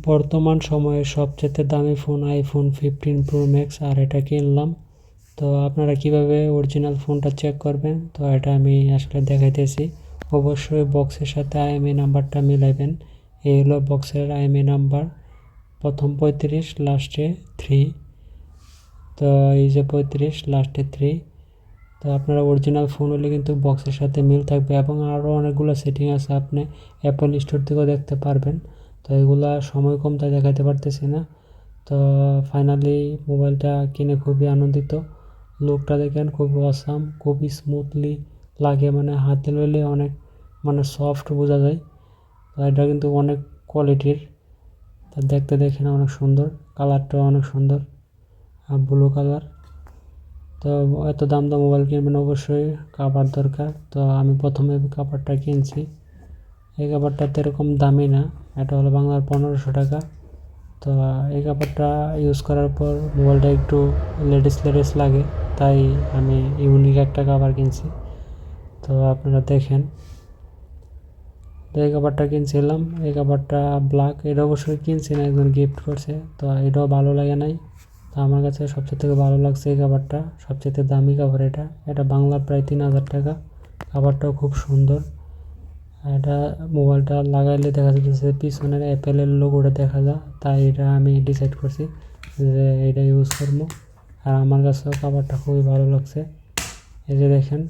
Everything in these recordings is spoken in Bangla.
বর্তমান সময়ে সবচেয়ে দামি ফোন আইফোন 15 প্রো ম্যাক্স, আর এটা কিনলাম। তো আপনারা কিভাবে অরিজিনাল ফোনটা চেক করবেন, তো এটা আমি আসলে দেখাইতেছি। অবশ্যই বক্সের সাথে আইএমইআই নাম্বারটা মিলাইবেন। এই হলো বক্সের আইএমইআই নাম্বার, প্রথম 35 লাস্টে 3। তো এই যে 35 লাস্টে 3। তো আপনারা অরিজিনাল ফোন হলে কিন্তু বক্সের সাথে মিল থাকবে, এবং আরও অনেকগুলো সেটিং আছে, আপনি অ্যাপল স্টোর থেকেও দেখতে পারবেন। তো এগুলা সময় কম তাই দেখাতে পারতেছি না। তো ফাইনালি মোবাইলটা কিনে খুবই আনন্দিত। লুকটা দেখেন খুবই অসাম, খুবই স্মুথলি লাগে, মানে হাতে লইলে অনেক সফট বোঝা যায়। তো এটা কিন্তু অনেক কোয়ালিটির। তা দেখতে দেখেন অনেক সুন্দর, কালারটাও অনেক সুন্দর, ব্লু কালার। তো এত দাম মোবাইল কিনবেন অবশ্যই কাভার দরকার। তো আমি প্রথমে কাভারটা কিনছি। এই কাভারটা তো এরকম দামি না, এটা হলো বাংলার 1500 টাকা। তো এই কাভারটা ইউজ করার পর মোবাইলটা একটু লেডিস লাগে, তাই আমি ইউনিক একটা কাভার কিনছি। তো আপনারা দেখেন, তো এই কাভারটা কিনছিলাম। এই কাভারটা ব্ল্যাক, এটা অবশ্যই কিনছি না, একজন গিফট করছে। তো এটাও ভালো লাগে নাই। তো আমার কাছে সবচেয়ে থেকে ভালো লাগছে এই কাভারটা, সবচেয়ে দামি কাভার এটা। এটা বাংলা প্রায় 3000 টাকা। কাভারটাও খুব সুন্দর। এটা মোবাইলটা লাগাইলে দেখা যাচ্ছে পিছনের অ্যাপেলের লোগোটা দেখা যায়, তাই এটা আমি ডিসাইড করছি যে এটা ইউজ করবো। আর আমার কাছেও কাভারটা খুবই ভালো লাগছে। এই যে দেখেন,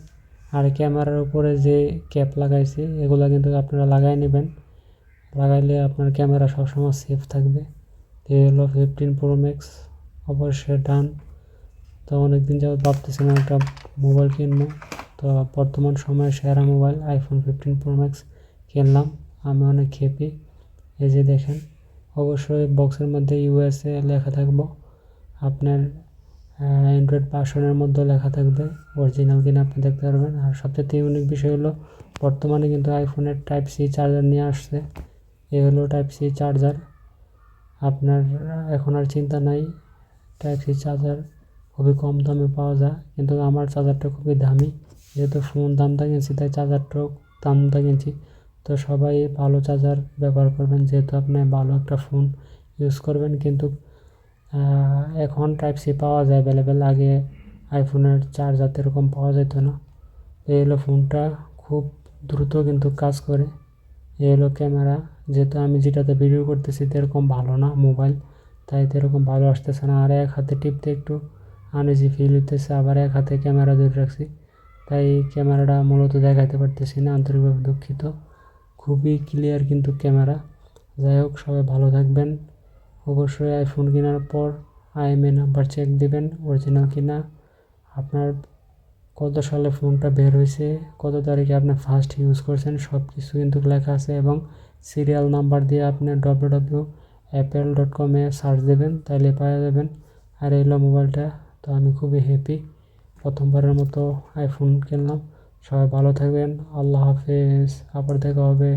আর ক্যামেরার উপরে যে ক্যাপ লাগাইছি এগুলো কিন্তু আপনারা লাগাই নেবেন, লাগাইলে আপনার ক্যামেরা সবসময় সেফ থাকবে। এই হলো 15 প্রো ম্যাক্স, অবশ্যই ডান। তো অনেকদিন যাবত ভাবতেছিলাম একটা মোবাইল কিনবো, তো বর্তমান সময়ে সেরা মোবাইল আইফোন 15 প্রো ম্যাক্স কিনলাম। আমি অনেক হ্যাপি। এই যে দেখেন, অবশ্যই বক্সের মধ্যে ইউএসএ লেখা থাকবো, আপনার অ্যান্ড্রয়েড ভার্সনের মধ্যে লেখা থাকবে, অরিজিনাল কিনা আপনি দেখতে পারবেন। আর সবচেয়ে ইউনিক বিষয় হলো বর্তমানে কিন্তু আইফোনের টাইপ সি চার্জার নিয়ে আসছে। এই হলো টাইপ সি চার্জার। আপনার এখন আর চিন্তা নাই, টাইপ সি চার্জার খুবই কম দামে পাওয়া যায়, কিন্তু আমার চার্জারটা খুবই দামি। যেহেতু ফোন দামটা কিনছি তাই চার্জারটাও দামটা কিনছি। তো সবাই ভালো চার্জার ব্যবহার করবেন, যেহেতু আপনি ভালো একটা ফোন ইউজ করবেন। কিন্তু এখন টাইপ সি পাওয়া যায় অ্যাভেলেবেল, আগে আইফোনের চার্জার এরকম পাওয়া যেত না। এই হলো ফোনটা, খুব দ্রুত কিন্তু কাজ করে। এই হলো ক্যামেরা, যেহেতু আমি যেটাতে ভিডিও করতেছি এরকম ভালো না মোবাইল, তাই এরকম ভালো আসতেছে না। আর এক হাতে টিপতে একটু আনইজি ফিল হইতেছে, আবার এক হাতে ক্যামেরা ধরে রাখছি, তাই ক্যামেরাটা মূলত দেখাতে পারতেছি না, আন্তরিকভাবে দুঃখিত। খুবই ক্লিয়ার কিন্তু ক্যামেরা। যাই হোক, সবাই ভালো থাকবেন। অবশ্যই আইফোন কেনার পর আইএমইআই নাম্বার চেক দিবেন অরিজিনাল কিনা। আপনার কত সালে ফোনটা বের হয়েছে, কত তারিখে আপনি ফার্স্ট ইউজ করছেন, সব কিছু কিন্তু লেখা আছে। এবং সিরিয়াল নাম্বার দিয়ে আপনি www.apple.com-এ সার্চ দেবেন, তাইলে পাওয়া যাবেন। আর এই হলো মোবাইলটা। তো আমি খুবই হ্যাপি, প্রথমবারের মতো আইফোন কিনলাম। সবাই ভালো থাকবেন, আল্লাহ হাফেজ, আবার দেখা হবে।